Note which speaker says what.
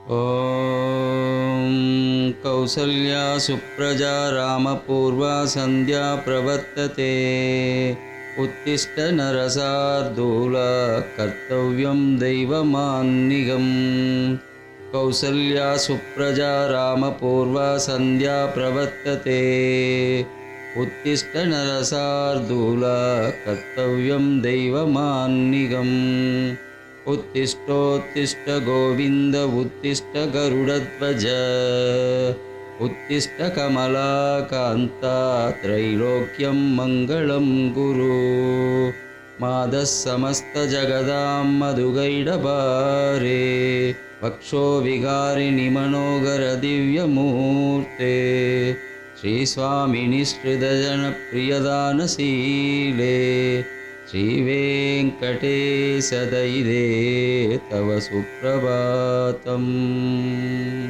Speaker 1: ॐ कौसल्या सुप्रजा रामपूर्वा सन्ध्या प्रवर्तते। उत्तिष्ठ नरशार्दूल कर्तव्यं दैवमान्निगम्। कौसल्या सुप्रजा रामपूर्वा सन्ध्या प्रवर्तते। उत्तिष्ठ नरशार्दूल कर्तव्यं दैवमान्निगम्। उत्तिष्ठोत्तिष्ठ गोविन्द उत्तिष्ठ गरुडध्वज। उत्तिष्ठ कमलाकान्ता त्रैलोक्यं मङ्गलं गुरु। मादः समस्तजगदां मधुगैडबारे। वक्षो विहारिणि मनोहरदिव्यमूर्ते। श्रीस्वामिनिश्रितजनप्रियदानशीले। श्रीवेङ्कटेश दैदे तव सुप्रभातम्।